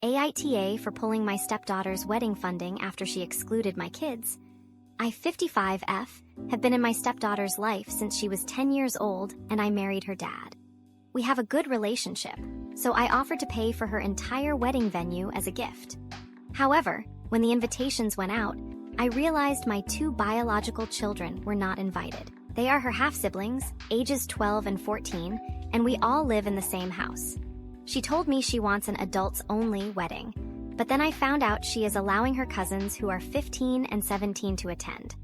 AITA for pulling my stepdaughter's wedding funding after she excluded my kids. I, 55F, have been in my stepdaughter's life since she was 10 years old and I married her dad. We have a good relationship, so I offered to pay for her entire wedding venue as a gift. However, when the invitations went out, I realized my 2 biological children were not invited. They are her half-siblings, ages 12 and 14, and we all live in the same house. She told me she wants an adults-only wedding, but then I found out she is allowing her cousins who are 15 and 17 to attend.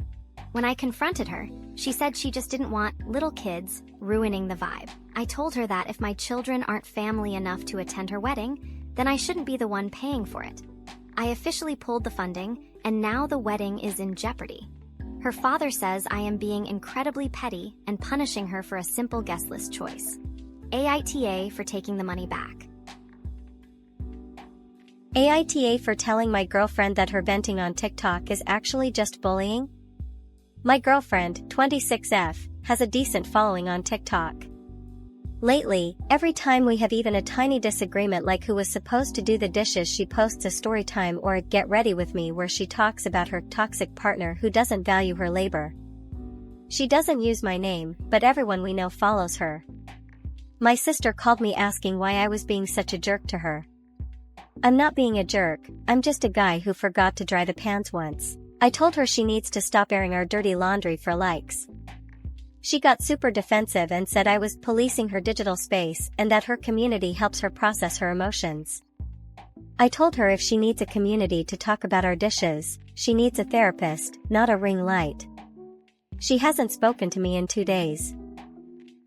When I confronted her, she said she just didn't want little kids ruining the vibe. I told her that if my children aren't family enough to attend her wedding, then I shouldn't be the one paying for it. I officially pulled the funding, and now the wedding is in jeopardy. Her father says I am being incredibly petty and punishing her for a simple guest list choice. AITA for taking the money back. AITA for telling my girlfriend that her venting on TikTok is actually just bullying? My girlfriend, 26F, has a decent following on TikTok. Lately, every time we have even a tiny disagreement like who was supposed to do the dishes, she posts a story time or a get ready with me where she talks about her toxic partner who doesn't value her labor. She doesn't use my name, but everyone we know follows her. My sister called me asking why I was being such a jerk to her. I'm not being a jerk, I'm just a guy who forgot to dry the pants once. I told her she needs to stop airing our dirty laundry for likes. She got super defensive and said I was policing her digital space and that her community helps her process her emotions. I told her if she needs a community to talk about our dishes, she needs a therapist, not a ring light. She hasn't spoken to me in 2 days.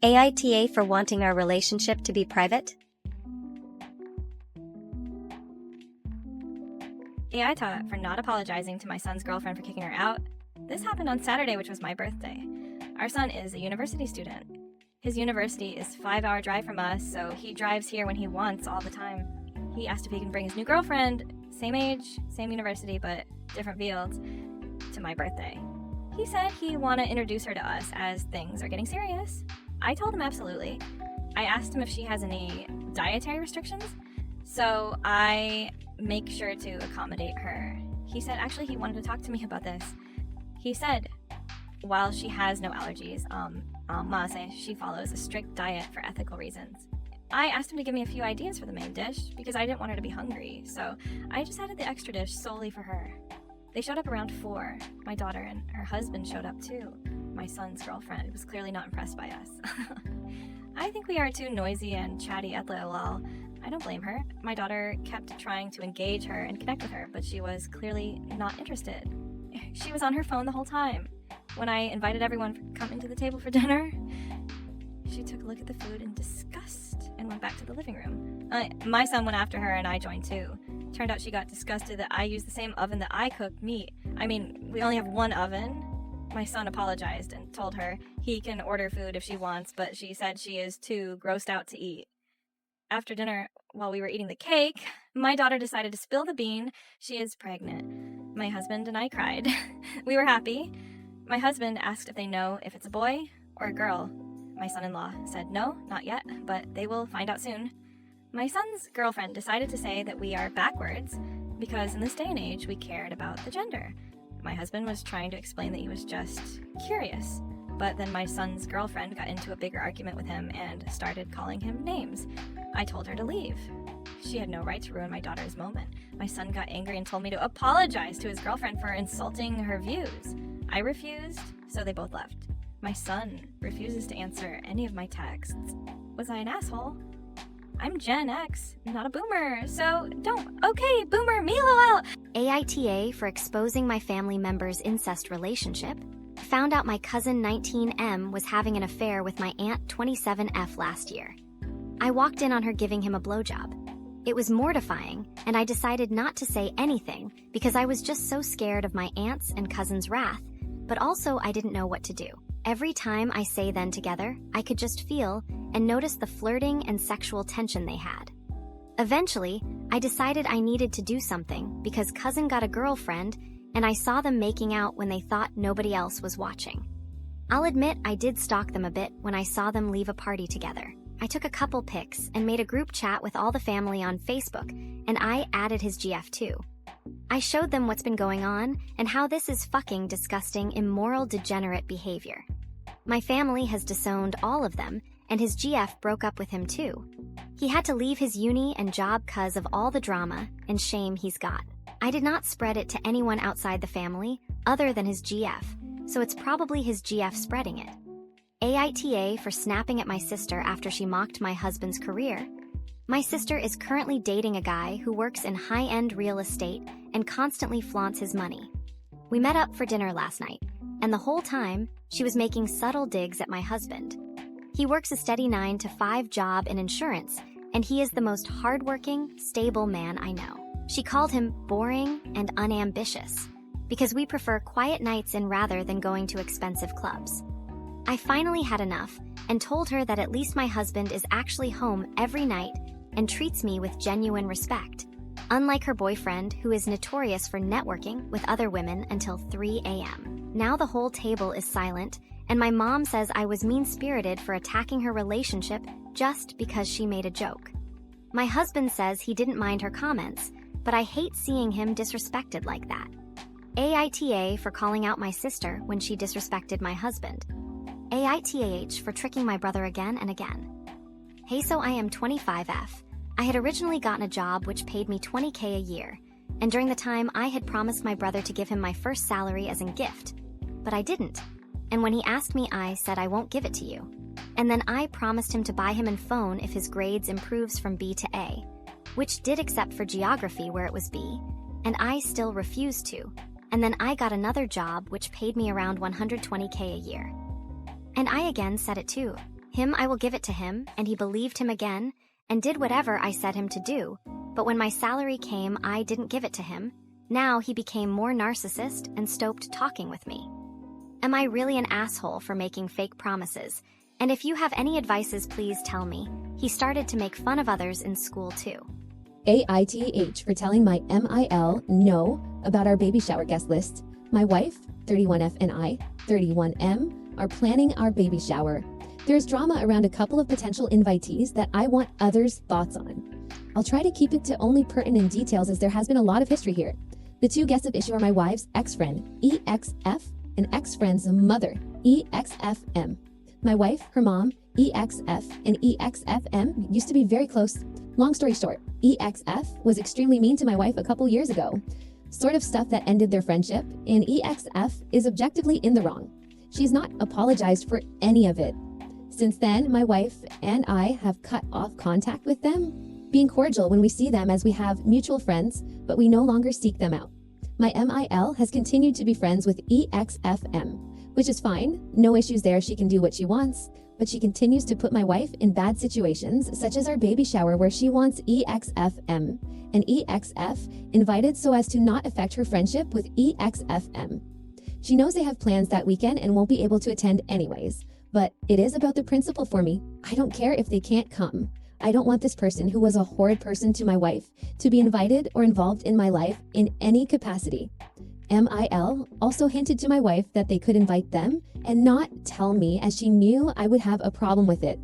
AITA for wanting our relationship to be private? AITA for not apologizing to my son's girlfriend for kicking her out. This happened on Saturday, which was my birthday. Our son is a university student. His university is a 5-hour drive from us, so he drives here when he wants all the time. He asked if he can bring his new girlfriend, same age, same university, but different fields, to my birthday. He said he wanted to introduce her to us as things are getting serious. I told him absolutely. I asked him if she has any dietary restrictions, so I make sure to accommodate her. He said actually he wanted to talk to me about this. He said, while she has no allergies, Ma says she follows a strict diet for ethical reasons. I asked him to give me a few ideas for the main dish because I didn't want her to be hungry, so I just added the extra dish solely for her. They showed up around 4. My daughter and her husband showed up too. My son's girlfriend was clearly not impressed by us. I think we are too noisy and chatty at lol. I don't blame her. My daughter kept trying to engage her and connect with her, but she was clearly not interested. She was on her phone the whole time. When I invited everyone coming to the table for dinner, she took a look at the food in disgust and went back to the living room. My son went after her and I joined too. Turned out she got disgusted that I used the same oven that I cooked meat. I mean, we only have one oven. My son apologized and told her he can order food if she wants, but she said she is too grossed out to eat. After dinner, while we were eating the cake, my daughter decided to spill the bean. She is pregnant. My husband and I cried. We were happy. My husband asked if they know if it's a boy or a girl. My son-in-law said no, not yet, but they will find out soon. My son's girlfriend decided to say that we are backwards because in this day and age we cared about the gender. My husband was trying to explain that he was just curious, but then my son's girlfriend got into a bigger argument with him and started calling him names. I told her to leave. She had no right to ruin my daughter's moment. My son got angry and told me to apologize to his girlfriend for insulting her views. I refused, so they both left. My son refuses to answer any of my texts. Was I an asshole? I'm Gen X, not a boomer, so don't. Okay, boomer, me lol. AITA for exposing my family member's incest relationship. Found out my cousin 19M was having an affair with my aunt 27F last year. I walked in on her giving him a blowjob. It was mortifying, and I decided not to say anything because I was just so scared of my aunt's and cousin's wrath, but also I didn't know what to do. Every time I say them together, I could just feel and notice the flirting and sexual tension they had. Eventually, I decided I needed to do something because cousin got a girlfriend and I saw them making out when they thought nobody else was watching. I'll admit I did stalk them a bit when I saw them leave a party together. I took a couple pics and made a group chat with all the family on Facebook, and I added his GF too. I showed them what's been going on and how this is fucking disgusting, immoral, degenerate behavior. My family has disowned all of them, and his GF broke up with him too. He had to leave his uni and job 'cause of all the drama and shame he's got. I did not spread it to anyone outside the family other than his GF, so it's probably his GF spreading it. AITA for snapping at my sister after she mocked my husband's career. My sister is currently dating a guy who works in high-end real estate and constantly flaunts his money. We met up for dinner last night, and the whole time, she was making subtle digs at my husband. He works a steady 9-to-5 job in insurance, and he is the most hardworking, stable man I know. She called him boring and unambitious, because we prefer quiet nights in rather than going to expensive clubs. I finally had enough and told her that at least my husband is actually home every night and treats me with genuine respect, unlike her boyfriend who is notorious for networking with other women until 3 a.m. Now the whole table is silent, and my mom says I was mean-spirited for attacking her relationship just because she made a joke. My husband says he didn't mind her comments, but I hate seeing him disrespected like that. AITA for calling out my sister when she disrespected my husband. AITAH for tricking my brother again and again. Hey, so I am 25F. I had originally gotten a job which paid me $20K a year, and during the time I had promised my brother to give him my first salary as a gift, but I didn't. And when he asked me, I said I won't give it to you. And then I promised him to buy him a phone if his grades improves from B to A, which did except for geography where it was B, and I still refused to. And then I got another job which paid me around $120K a year. And I again said it too. Him, I will give it to him, and he believed him again, and did whatever I said him to do. But when my salary came, I didn't give it to him. Now he became more narcissist and stopped talking with me. Am I really an asshole for making fake promises? And if you have any advices, please tell me. He started to make fun of others in school too. AITH for telling my MIL no about our baby shower guest list. My wife, 31F, and I, 31M, are planning our baby shower. There's drama around a couple of potential invitees that I want others' thoughts on. I'll try to keep it to only pertinent details as there has been a lot of history here. The two guests of issue are my wife's ex-friend, EXF, and ex-friend's mother, EXFM. My wife, her mom, EXF, and EXFM used to be very close. Long story short, EXF was extremely mean to my wife a couple years ago. Sort of stuff that ended their friendship, and EXF is objectively in the wrong. She's not apologized for any of it. Since then, my wife and I have cut off contact with them, being cordial when we see them as we have mutual friends, but we no longer seek them out. My MIL has continued to be friends with EXFM, which is fine. No issues there. She can do what she wants, but she continues to put my wife in bad situations, such as our baby shower where she wants EXFM and EXF invited so as to not affect her friendship with EXFM. She knows they have plans that weekend and won't be able to attend anyways, but it is about the principle for me. I don't care if they can't come. I don't want this person who was a horrid person to my wife to be invited or involved in my life in any capacity. MIL also hinted to my wife that they could invite them and not tell me, as she knew I would have a problem with it.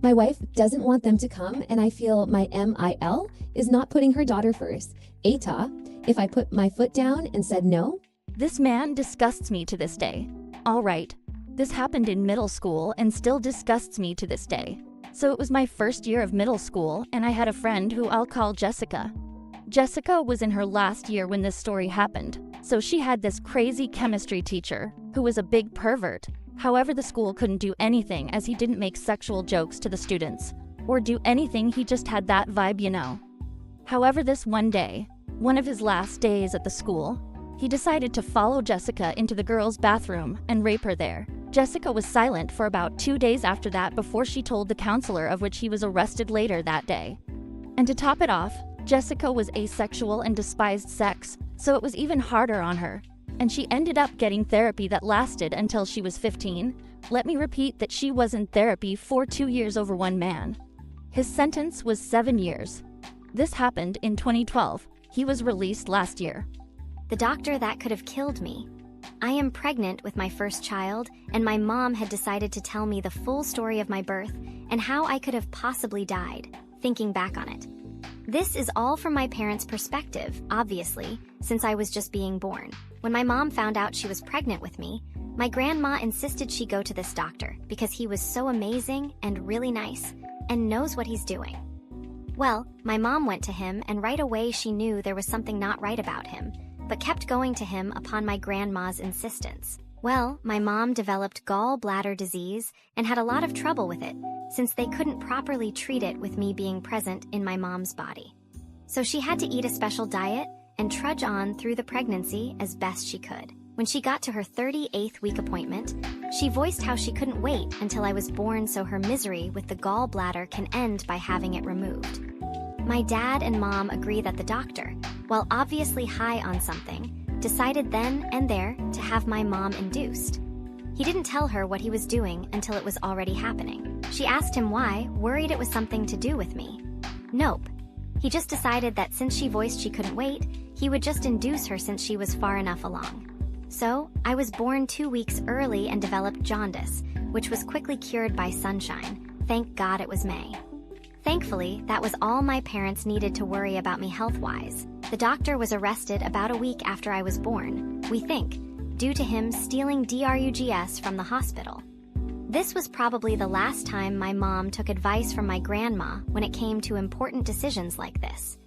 My wife doesn't want them to come, and I feel my MIL is not putting her daughter first. Eta, if I put my foot down and said no. This man disgusts me to this day. All right, this happened in middle school and still disgusts me to this day. So it was my first year of middle school, and I had a friend who I'll call Jessica. Jessica was in her last year when this story happened, so she had this crazy chemistry teacher who was a big pervert. However, the school couldn't do anything as he didn't make sexual jokes to the students or do anything. He just had that vibe, you know. However, this one day, one of his last days at the school, he decided to follow Jessica into the girls' bathroom and rape her there. Jessica was silent for about 2 days after that before she told the counselor, of which he was arrested later that day. And to top it off, Jessica was asexual and despised sex, so it was even harder on her. And she ended up getting therapy that lasted until she was 15. Let me repeat that she was in therapy for 2 years over one man. His sentence was 7 years. This happened in 2012. He was released last year. The doctor that could have killed me. I am pregnant with my first child, and my mom had decided to tell me the full story of my birth and how I could have possibly died, thinking back on it. This is all from my parents' perspective, obviously, since I was just being born. When my mom found out she was pregnant with me, my grandma insisted she go to this doctor because he was so amazing and really nice and knows what he's doing. Well, my mom went to him, and right away she knew there was something not right about him, but kept going to him upon my grandma's insistence. Well, my mom developed gallbladder disease and had a lot of trouble with it, since they couldn't properly treat it with me being present in my mom's body. So she had to eat a special diet and trudge on through the pregnancy as best she could. When she got to her 38th week appointment, she voiced how she couldn't wait until I was born so her misery with the gallbladder can end by having it removed. My dad and mom agree that the doctor, while obviously high on something, decided then and there to have my mom induced. He didn't tell her what he was doing until it was already happening. She asked him why, worried it was something to do with me. Nope. He just decided that since she voiced she couldn't wait, he would just induce her since she was far enough along. So, I was born 2 weeks early and developed jaundice, which was quickly cured by sunshine. Thank God it was May. Thankfully, that was all my parents needed to worry about me health-wise. The doctor was arrested about a week after I was born, we think, due to him stealing drugs from the hospital. This was probably the last time my mom took advice from my grandma when it came to important decisions like this.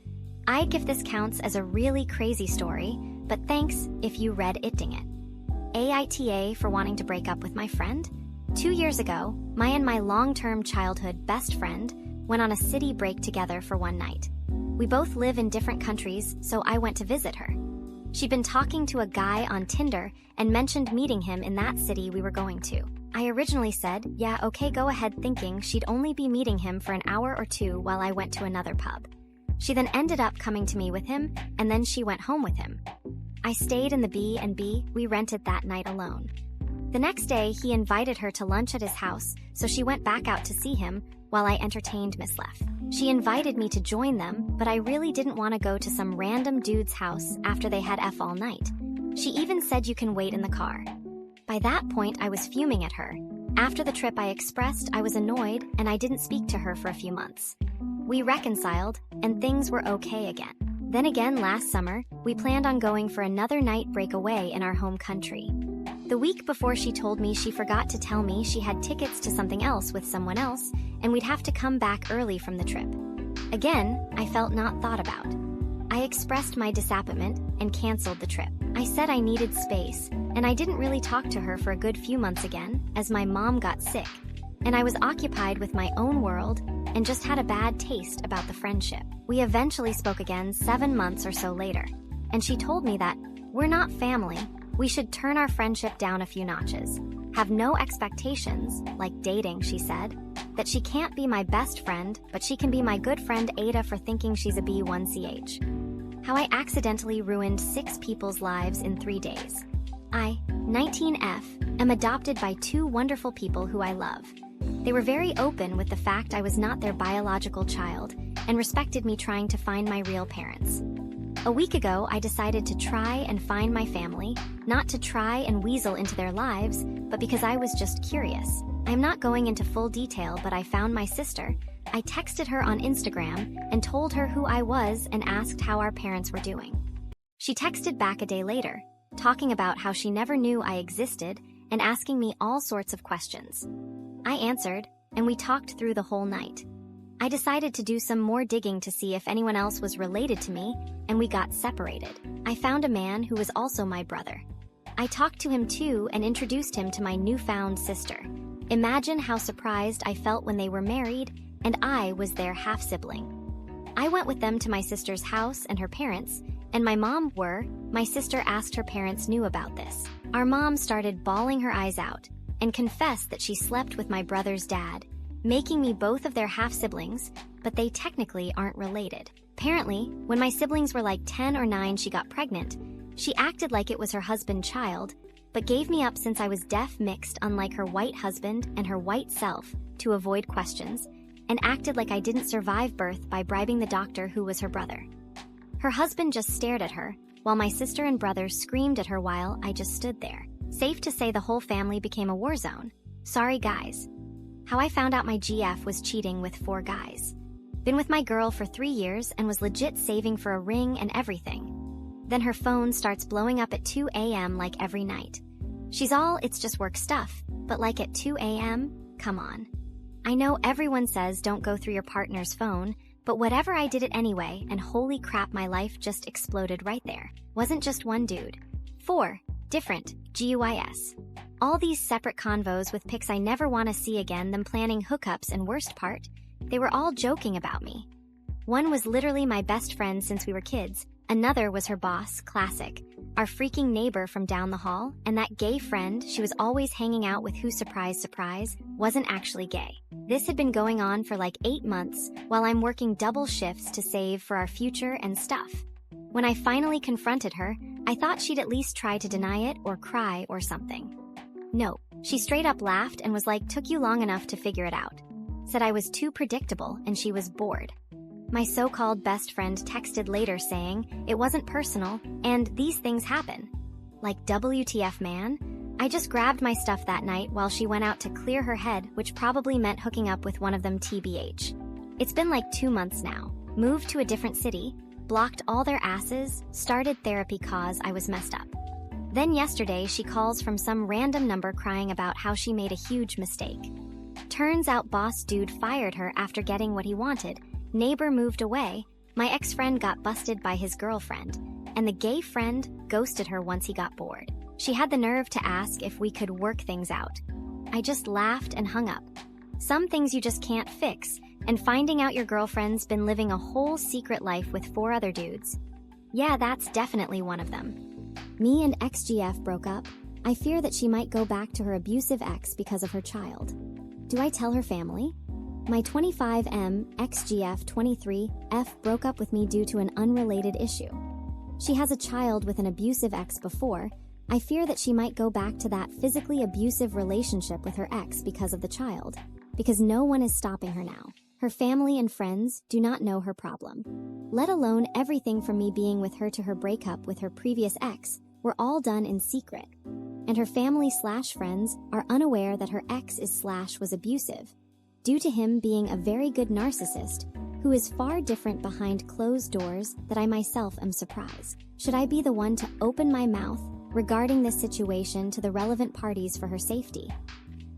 I'd give this counts as a really crazy story, but thanks if you read Itting it. AITA for wanting to break up with my friend? 2 years ago, my long-term childhood best friend went on a city break together for one night. We both live in different countries, so I went to visit her. She'd been talking to a guy on Tinder and mentioned meeting him in that city we were going to. I originally said, yeah, okay, go ahead, thinking she'd only be meeting him for an hour or two while I went to another pub. She then ended up coming to me with him, and then she went home with him. I stayed in the B&B we rented that night alone. The next day, he invited her to lunch at his house, so she went back out to see him while I entertained Miss Leff. She invited me to join them, but I really didn't want to go to some random dude's house after they had F all night. She even said you can wait in the car. By that point, I was fuming at her. After the trip, I expressed I was annoyed and I didn't speak to her for a few months. We reconciled, and things were okay again. Then again last summer, we planned on going for another night breakaway in our home country. The week before, she told me she forgot to tell me she had tickets to something else with someone else, and we'd have to come back early from the trip. Again, I felt not thought about. I expressed my disappointment and canceled the trip. I said I needed space, and I didn't really talk to her for a good few months again, as my mom got sick, and I was occupied with my own world and just had a bad taste about the friendship. We eventually spoke again 7 months or so later, and she told me that, we're not family, we should turn our friendship down a few notches. Have no expectations, like dating, she said. That she can't be my best friend, but she can be my good friend Ada for thinking she's a B1CH. How I accidentally ruined 6 people's lives in 3 days. I, 19F, am adopted by 2 wonderful people who I love. They were very open with the fact I was not their biological child and respected me trying to find my real parents. A week ago, I decided to try and find my family, not to try and weasel into their lives, but because I was just curious. I'm not going into full detail, but I found my sister. I texted her on Instagram and told her who I was and asked how our parents were doing. She texted back a day later, talking about how she never knew I existed and asking me all sorts of questions. I answered, and we talked through the whole night. I decided to do some more digging to see if anyone else was related to me, and we got separated. I found a man who was also my brother. I talked to him too and introduced him to my newfound sister. Imagine how surprised I felt when they were married, and I was their half-sibling. I went with them to my sister's house and her parents, and my sister asked her parents knew about this. Our mom started bawling her eyes out and confessed that she slept with my brother's dad, making me both of their half-siblings, but they technically aren't related. Apparently, when my siblings were like 10 or 9, she got pregnant. She acted like it was her husband's child, but gave me up since I was deaf mixed unlike her white husband and her white self to avoid questions, and acted like I didn't survive birth by bribing the doctor who was her brother. Her husband just stared at her, while my sister and brother screamed at her while I just stood there. Safe to say the whole family became a war zone. Sorry, guys. How I found out my GF was cheating with 4 guys. Been with my girl for 3 years and was legit saving for a ring and everything. Then her phone starts blowing up at 2 a.m. like every night. She's all, it's just work stuff, but like at 2 a.m.? Come on. I know everyone says don't go through your partner's phone, but whatever, I did it anyway, and holy crap, my life just exploded right there. Wasn't just one dude. 4 different GUIS. All these separate convos with pics I never want to see again, them planning hookups, and worst part, they were all joking about me. One was literally my best friend since we were kids, another was her boss, classic, our freaking neighbor from down the hall, and that gay friend she was always hanging out with who, surprise, surprise, wasn't actually gay. This had been going on for like 8 months while I'm working double shifts to save for our future and stuff. When I finally confronted her, I thought she'd at least try to deny it or cry or something. No, she straight up laughed and was like, took you long enough to figure it out. Said I was too predictable and she was bored. My so-called best friend texted later saying it wasn't personal and these things happen. Like, WTF, man? I just grabbed my stuff that night while she went out to clear her head, which probably meant hooking up with one of them, TBH. It's been like 2 months now. Moved to a different city, blocked all their asses, started therapy cause I was messed up. Then yesterday she calls from some random number crying about how she made a huge mistake. Turns out boss dude fired her after getting what he wanted, neighbor moved away, my ex-friend got busted by his girlfriend, and the gay friend ghosted her once he got bored. She had the nerve to ask if we could work things out. I just laughed and hung up. Some things you just can't fix, and finding out your girlfriend's been living a whole secret life with 4 other dudes. Yeah, that's definitely one of them. Me and ex-GF broke up. I fear that she might go back to her abusive ex because of her child. Do I tell her family? My 25M ex-GF 23F broke up with me due to an unrelated issue. She has a child with an abusive ex before. I fear that she might go back to that physically abusive relationship with her ex because of the child, because no one is stopping her now. Her family and friends do not know her problem. Let alone everything from me being with her to her breakup with her previous ex were all done in secret. And her family/friends are unaware that her ex was abusive, due to him being a very good narcissist who is far different behind closed doors. That I myself am surprised. Should I be the one to open my mouth regarding this situation to the relevant parties for her safety?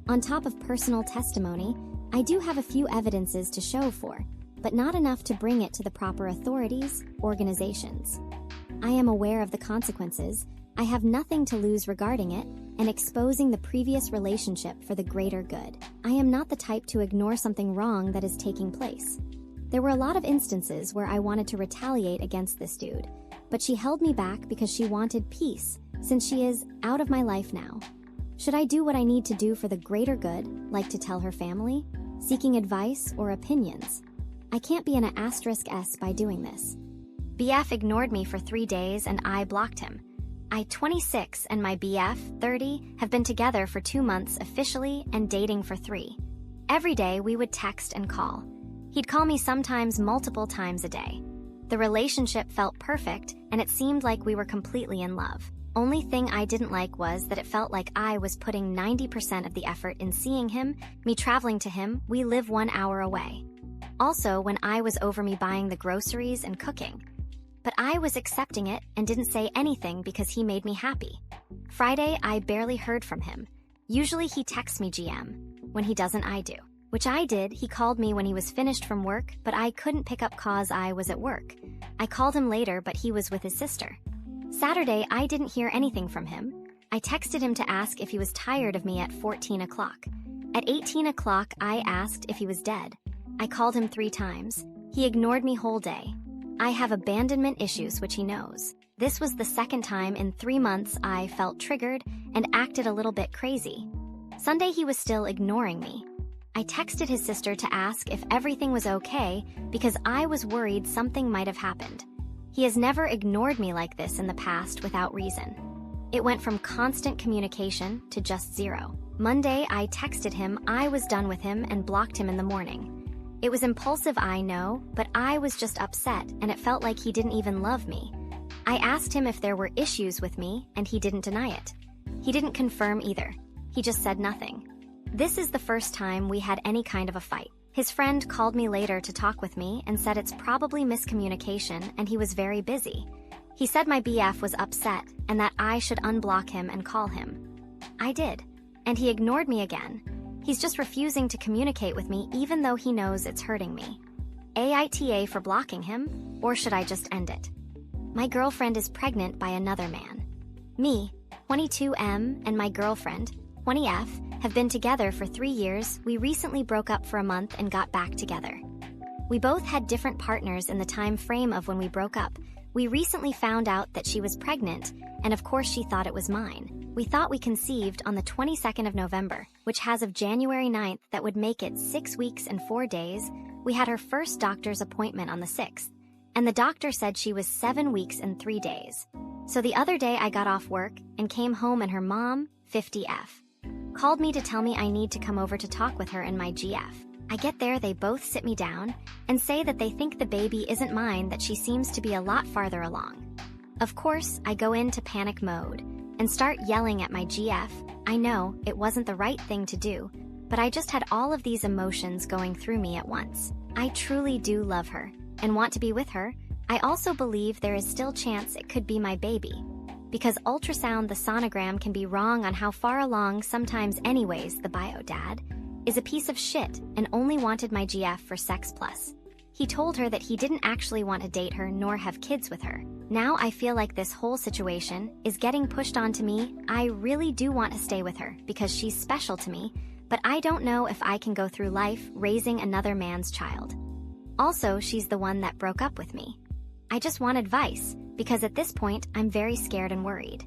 On top of personal testimony, I do have a few evidences to show for, but not enough to bring it to the proper authorities, organizations. I am aware of the consequences. I have nothing to lose regarding it, and exposing the previous relationship for the greater good. I am not the type to ignore something wrong that is taking place. There were a lot of instances where I wanted to retaliate against this dude, but she held me back because she wanted peace, since she is out of my life now. Should I do what I need to do for the greater good, like to tell her family, seeking advice or opinions? I can't be an *S by doing this. BF ignored me for 3 days and I blocked him. I, 26, and my BF, 30, have been together for 2 months officially and dating for 3. Every day we would text and call. He'd call me sometimes multiple times a day. The relationship felt perfect and it seemed like we were completely in love. Only thing I didn't like was that it felt like I was putting 90% of the effort in seeing him, me traveling to him. We live 1 hour away. Also, when I was over, me buying the groceries and cooking. But I was accepting it and didn't say anything because he made me happy. Friday, I barely heard from him. Usually he texts me GM. When he doesn't, I do. Which I did. He called me when he was finished from work, but I couldn't pick up cause I was at work. I called him later, but he was with his sister. Saturday, I didn't hear anything from him. I texted him to ask if he was tired of me at 14 o'clock. At 18 o'clock, I asked if he was dead. I called him 3 times. He ignored me whole day. I have abandonment issues, which he knows. This was the 2nd time in 3 months I felt triggered and acted a little bit crazy. Sunday, he was still ignoring me. I texted his sister to ask if everything was okay because I was worried something might have happened. He has never ignored me like this in the past without reason. It went from constant communication to just 0. Monday, I texted him I was done with him and blocked him in the morning. It was impulsive, I know, but I was just upset and it felt like he didn't even love me. I asked him if there were issues with me, and he didn't deny it. He didn't confirm either. He just said nothing. This is the first time we had any kind of a fight. His friend called me later to talk with me and said it's probably miscommunication and he was very busy. He said my BF was upset and that I should unblock him and call him. I did, and he ignored me again. He's just refusing to communicate with me even though he knows it's hurting me. AITA for blocking him, or should I just end it? My girlfriend is pregnant by another man. Me, 22M, and my girlfriend, 20F, have been together for 3 years. We recently broke up for a month and got back together. We both had different partners in the time frame of when we broke up. We recently found out that she was pregnant, and of course she thought it was mine. We thought we conceived on the 22nd of November, which has of January 9th that would make it 6 weeks and 4 days. We had her first doctor's appointment on the 6th, and the doctor said she was 7 weeks and 3 days. So the other day I got off work and came home and her mom, 50F, called me to tell me I need to come over to talk with her and my GF. I get there, they both sit me down and say that they think the baby isn't mine, that she seems to be a lot farther along. Of course, I go into panic mode and start yelling at my GF. I know it wasn't the right thing to do, but I just had all of these emotions going through me at once. I truly do love her and want to be with her. I also believe there is still chance it could be my baby, because ultrasound, the sonogram, can be wrong on how far along sometimes. Anyways, the bio dad is a piece of shit and only wanted my GF for sex plus. He told her that he didn't actually want to date her nor have kids with her. Now I feel like this whole situation is getting pushed onto me. I really do want to stay with her because she's special to me, but I don't know if I can go through life raising another man's child. Also, she's the one that broke up with me. I just want advice, because at this point I'm very scared and worried.